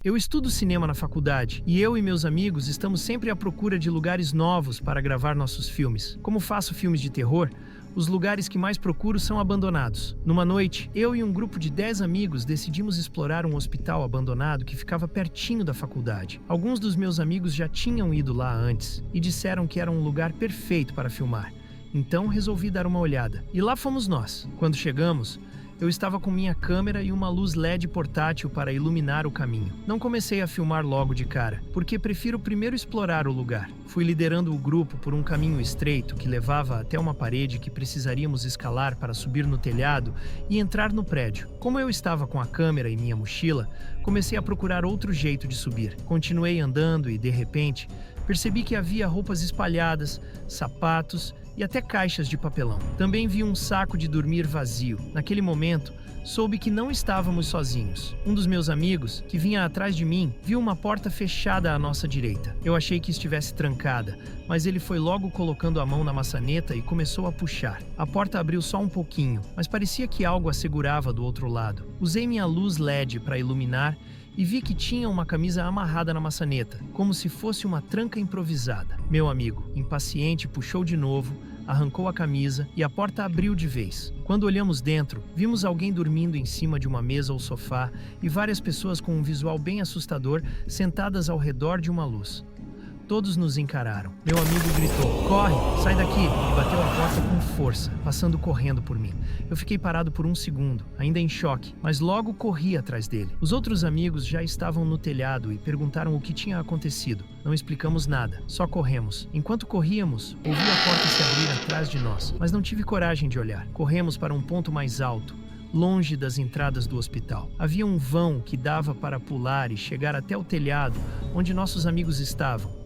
Eu estudo cinema na faculdade e eu e meus amigos estamos sempre à procura de lugares novos para gravar nossos filmes. Como faço filmes de terror, os lugares que mais procuro são abandonados. Numa noite, eu e um grupo de 10 amigos decidimos explorar um hospital abandonado que ficava pertinho da faculdade. Alguns dos meus amigos já tinham ido lá antes e disseram que era um lugar perfeito para filmar. Então resolvi dar uma olhada. E lá fomos nós. Quando chegamos, eu estava com minha câmera e uma luz LED portátil para iluminar o caminho. Não comecei a filmar logo de cara, porque prefiro primeiro explorar o lugar. Fui liderando o grupo por um caminho estreito que levava até uma parede que precisaríamos escalar para subir no telhado e entrar no prédio. Como eu estava com a câmera e minha mochila, comecei a procurar outro jeito de subir. Continuei andando e, de repente, percebi que havia roupas espalhadas, sapatos e até caixas de papelão. Também vi um saco de dormir vazio. Naquele momento, soube que não estávamos sozinhos. Um dos meus amigos, que vinha atrás de mim, viu uma porta fechada à nossa direita. Eu achei que estivesse trancada, mas ele foi logo colocando a mão na maçaneta e começou a puxar. A porta abriu só um pouquinho, mas parecia que algo a segurava do outro lado. Usei minha luz LED para iluminar e vi que tinha uma camisa amarrada na maçaneta, como se fosse uma tranca improvisada. Meu amigo, impaciente, puxou de novo, arrancou a camisa e a porta abriu de vez. Quando olhamos dentro, vimos alguém dormindo em cima de uma mesa ou sofá e várias pessoas com um visual bem assustador sentadas ao redor de uma luz. Todos nos encararam. Meu amigo gritou: "Corre, sai daqui!" e bateu a porta com força, passando correndo por mim. Eu fiquei parado por um segundo, ainda em choque, mas logo corri atrás dele. Os outros amigos já estavam no telhado e perguntaram o que tinha acontecido. Não explicamos nada, só corremos. Enquanto corríamos, ouvi a porta se abrir atrás de nós, mas não tive coragem de olhar. Corremos para um ponto mais alto, longe das entradas do hospital. Havia um vão que dava para pular e chegar até o telhado, onde nossos amigos estavam.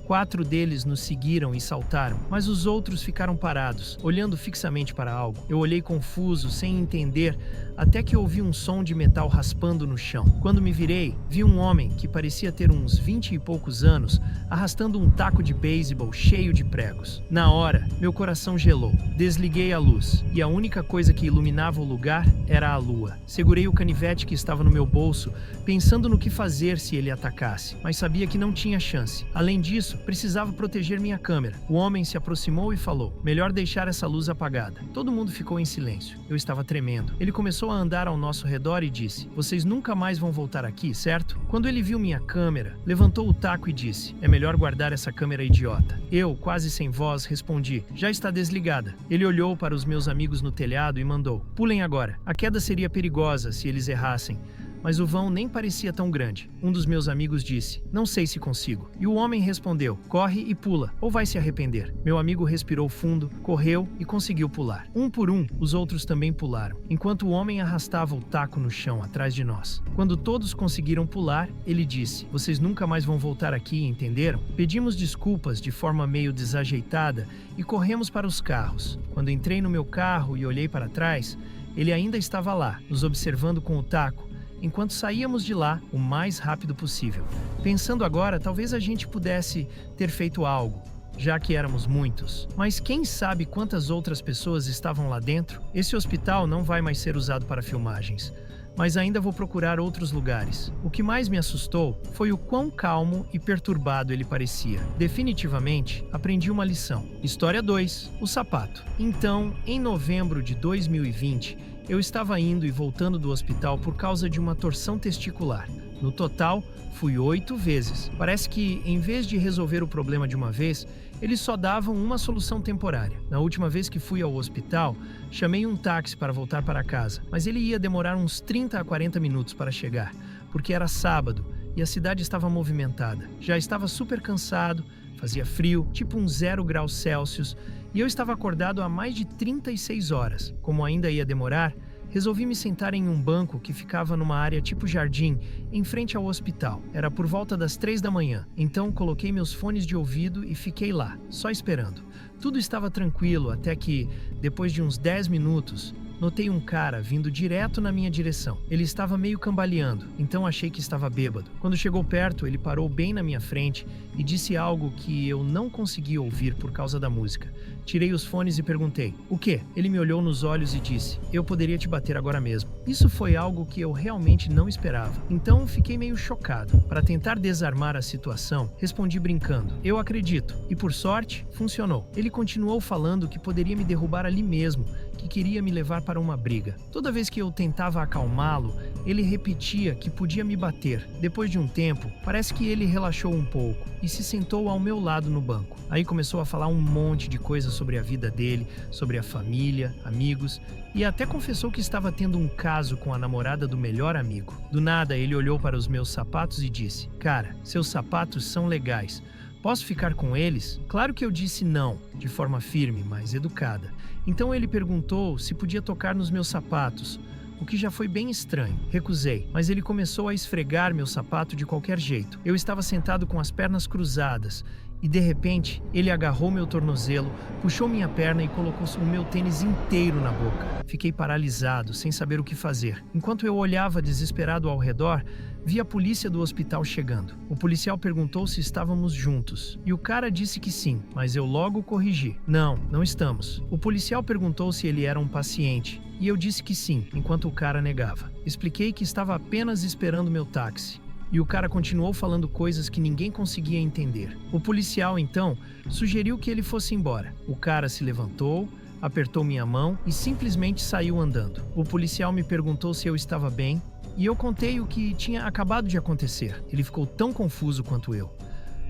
4 deles nos seguiram e saltaram, mas os outros ficaram parados, olhando fixamente para algo. Eu olhei confuso, sem entender, até que ouvi um som de metal raspando no chão. Quando me virei, vi um homem que parecia ter uns 20 e poucos anos, arrastando um taco de beisebol cheio de pregos. Na hora, meu coração gelou. Desliguei a luz, e a única coisa que iluminava o lugar era a lua. Segurei o canivete que estava no meu bolso, pensando no que fazer se ele atacasse, mas sabia que não tinha chance. Além disso, precisava proteger minha câmera. O homem se aproximou e falou: "Melhor deixar essa luz apagada." Todo mundo ficou em silêncio. Eu estava tremendo. Ele começou a andar ao nosso redor e disse: "Vocês nunca mais vão voltar aqui, certo?" Quando ele viu minha câmera, levantou o taco e disse: "É melhor guardar essa câmera idiota." Eu, quase sem voz, respondi: "Já está desligada." Ele olhou para os meus amigos no telhado e mandou: "Pulem agora. A queda seria perigosa se eles errassem." Mas o vão nem parecia tão grande. Um dos meus amigos disse: "Não sei se consigo." E o homem respondeu: "Corre e pula, ou vai se arrepender." Meu amigo respirou fundo, correu e conseguiu pular. Um por um, os outros também pularam, enquanto o homem arrastava o taco no chão atrás de nós. Quando todos conseguiram pular, ele disse: "Vocês nunca mais vão voltar aqui, entenderam?" Pedimos desculpas de forma meio desajeitada e corremos para os carros. Quando entrei no meu carro e olhei para trás, ele ainda estava lá, nos observando com o taco, enquanto saíamos de lá o mais rápido possível. Pensando agora, talvez a gente pudesse ter feito algo, já que éramos muitos. Mas quem sabe quantas outras pessoas estavam lá dentro? Esse hospital não vai mais ser usado para filmagens, mas ainda vou procurar outros lugares. O que mais me assustou foi o quão calmo e perturbado ele parecia. Definitivamente, aprendi uma lição. História 2. O sapato. Então, em novembro de 2020, eu estava indo e voltando do hospital por causa de uma torção testicular. No total, fui 8 vezes. Parece que, em vez de resolver o problema de uma vez, eles só davam uma solução temporária. Na última vez que fui ao hospital, chamei um táxi para voltar para casa, mas ele ia demorar uns 30 a 40 minutos para chegar, porque era sábado e a cidade estava movimentada. Já estava super cansado, fazia frio, tipo uns 0 graus Celsius, e eu estava acordado há mais de 36 horas. Como ainda ia demorar, resolvi me sentar em um banco que ficava numa área tipo jardim, em frente ao hospital. Era por volta das 3 da manhã, então coloquei meus fones de ouvido e fiquei lá, só esperando. Tudo estava tranquilo até que, depois de uns 10 minutos, notei um cara vindo direto na minha direção. Ele estava meio cambaleando, então achei que estava bêbado. Quando chegou perto, ele parou bem na minha frente e disse algo que eu não consegui ouvir por causa da música. Tirei os fones e perguntei: "O quê?" Ele me olhou nos olhos e disse: "Eu poderia te bater agora mesmo." Isso foi algo que eu realmente não esperava. Então fiquei meio chocado. Para tentar desarmar a situação, respondi brincando: "Eu acredito." E por sorte, funcionou. Ele continuou falando que poderia me derrubar ali mesmo, que queria me levar para uma briga. Toda vez que eu tentava acalmá-lo, ele repetia que podia me bater. Depois de um tempo, parece que ele relaxou um pouco e se sentou ao meu lado no banco. Aí começou a falar um monte de coisas sobre a vida dele, sobre a família, amigos, e até confessou que estava tendo um caso com a namorada do melhor amigo. Do nada, ele olhou para os meus sapatos e disse: "Cara, seus sapatos são legais. Posso ficar com eles?" Claro que eu disse não, de forma firme, mas educada. Então ele perguntou se podia tocar nos meus sapatos, o que já foi bem estranho. Recusei, mas ele começou a esfregar meu sapato de qualquer jeito. Eu estava sentado com as pernas cruzadas e, de repente, ele agarrou meu tornozelo, puxou minha perna e colocou o meu tênis inteiro na boca. Fiquei paralisado, sem saber o que fazer. Enquanto eu olhava desesperado ao redor, vi a polícia do hospital chegando. O policial perguntou se estávamos juntos, e o cara disse que sim, mas eu logo corrigi: "Não, não estamos." O policial perguntou se ele era um paciente, e eu disse que sim, enquanto o cara negava. Expliquei que estava apenas esperando meu táxi, e o cara continuou falando coisas que ninguém conseguia entender. O policial, então, sugeriu que ele fosse embora. O cara se levantou, apertou minha mão e simplesmente saiu andando. O policial me perguntou se eu estava bem, e eu contei o que tinha acabado de acontecer. Ele ficou tão confuso quanto eu.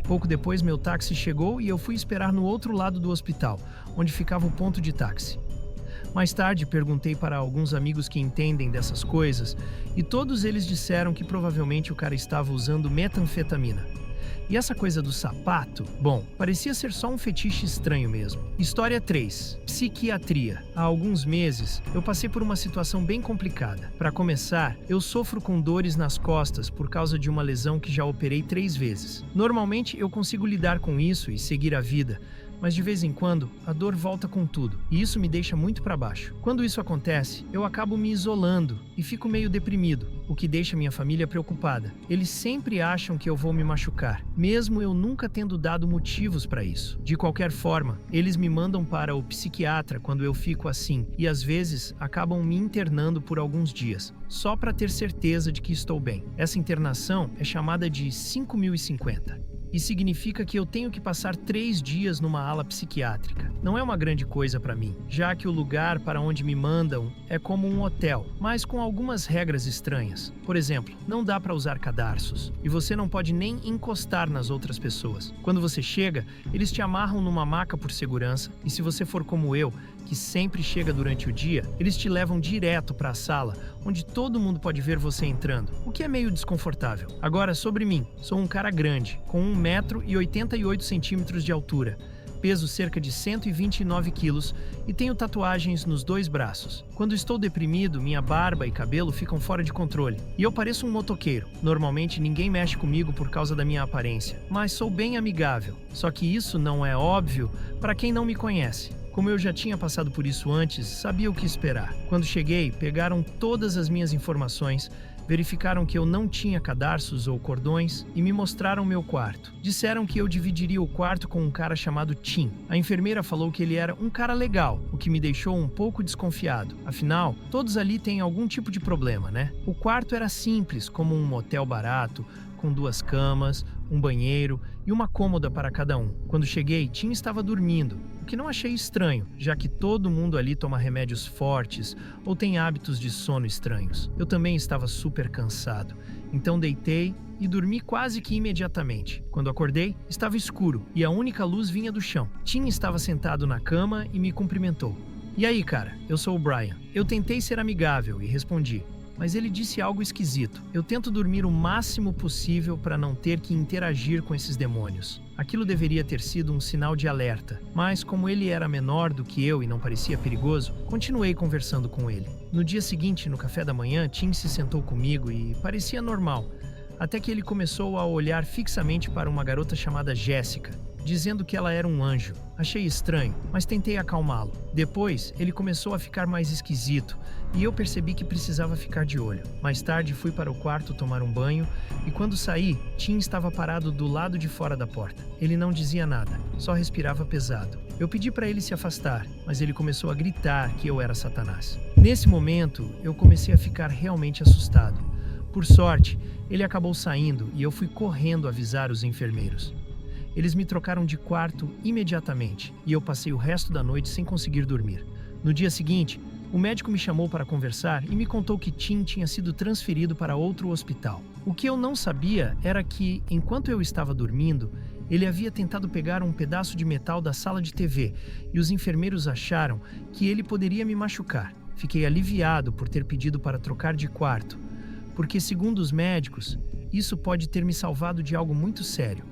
Pouco depois, meu táxi chegou e eu fui esperar no outro lado do hospital, onde ficava o ponto de táxi. Mais tarde, perguntei para alguns amigos que entendem dessas coisas, e todos eles disseram que provavelmente o cara estava usando metanfetamina. E essa coisa do sapato, bom, parecia ser só um fetiche estranho mesmo. História 3. Psiquiatria. Há alguns meses, eu passei por uma situação bem complicada. Para começar, eu sofro com dores nas costas por causa de uma lesão que já operei 3 vezes. Normalmente, eu consigo lidar com isso e seguir a vida, mas de vez em quando, a dor volta com tudo, e isso me deixa muito para baixo. Quando isso acontece, eu acabo me isolando e fico meio deprimido, o que deixa minha família preocupada. Eles sempre acham que eu vou me machucar, mesmo eu nunca tendo dado motivos para isso. De qualquer forma, eles me mandam para o psiquiatra quando eu fico assim, e às vezes acabam me internando por alguns dias, só para ter certeza de que estou bem. Essa internação é chamada de 5050. E significa que eu tenho que passar 3 dias numa ala psiquiátrica. Não é uma grande coisa para mim, já que o lugar para onde me mandam é como um hotel, mas com algumas regras estranhas. Por exemplo, não dá para usar cadarços, e você não pode nem encostar nas outras pessoas. Quando você chega, eles te amarram numa maca por segurança, e se você for como eu, que sempre chega durante o dia, eles te levam direto para a sala, onde todo mundo pode ver você entrando, o que é meio desconfortável. Agora, sobre mim, sou um cara grande, com 1,88 m de altura, peso cerca de 129 quilos e tenho tatuagens nos 2 braços. Quando estou deprimido, minha barba e cabelo ficam fora de controle, e eu pareço um motoqueiro. Normalmente ninguém mexe comigo por causa da minha aparência, mas sou bem amigável. Só que isso não é óbvio para quem não me conhece. Como eu já tinha passado por isso antes, sabia o que esperar. Quando cheguei, pegaram todas as minhas informações, verificaram que eu não tinha cadarços ou cordões e me mostraram meu quarto. Disseram que eu dividiria o quarto com um cara chamado Tim. A enfermeira falou que ele era um cara legal, o que me deixou um pouco desconfiado. Afinal, todos ali têm algum tipo de problema, né? O quarto era simples, como um motel barato, com 2 camas, um banheiro e uma cômoda para cada um. Quando cheguei, Tim estava dormindo, o que não achei estranho, já que todo mundo ali toma remédios fortes ou tem hábitos de sono estranhos. Eu também estava super cansado, então deitei e dormi quase que imediatamente. Quando acordei, estava escuro e a única luz vinha do chão. Tim estava sentado na cama e me cumprimentou. "E aí, cara? Eu sou o Brian." Eu tentei ser amigável e respondi, mas ele disse algo esquisito. Eu tento dormir o máximo possível para não ter que interagir com esses demônios. Aquilo deveria ter sido um sinal de alerta, mas como ele era menor do que eu e não parecia perigoso, continuei conversando com ele. No dia seguinte, no café da manhã, Tim se sentou comigo e parecia normal, até que ele começou a olhar fixamente para uma garota chamada Jéssica. dizendo que ela era um anjo. Achei estranho, mas tentei acalmá-lo. Depois, ele começou a ficar mais esquisito e eu percebi que precisava ficar de olho. Mais tarde, fui para o quarto tomar um banho e quando saí, Tim estava parado do lado de fora da porta. Ele não dizia nada, só respirava pesado. Eu pedi para ele se afastar, mas ele começou a gritar que eu era Satanás. Nesse momento, eu comecei a ficar realmente assustado. Por sorte, ele acabou saindo e eu fui correndo avisar os enfermeiros. Eles me trocaram de quarto imediatamente e eu passei o resto da noite sem conseguir dormir. No dia seguinte, o médico me chamou para conversar e me contou que Tim tinha sido transferido para outro hospital. O que eu não sabia era que, enquanto eu estava dormindo, ele havia tentado pegar um pedaço de metal da sala de TV e os enfermeiros acharam que ele poderia me machucar. Fiquei aliviado por ter pedido para trocar de quarto, porque, segundo os médicos, isso pode ter me salvado de algo muito sério.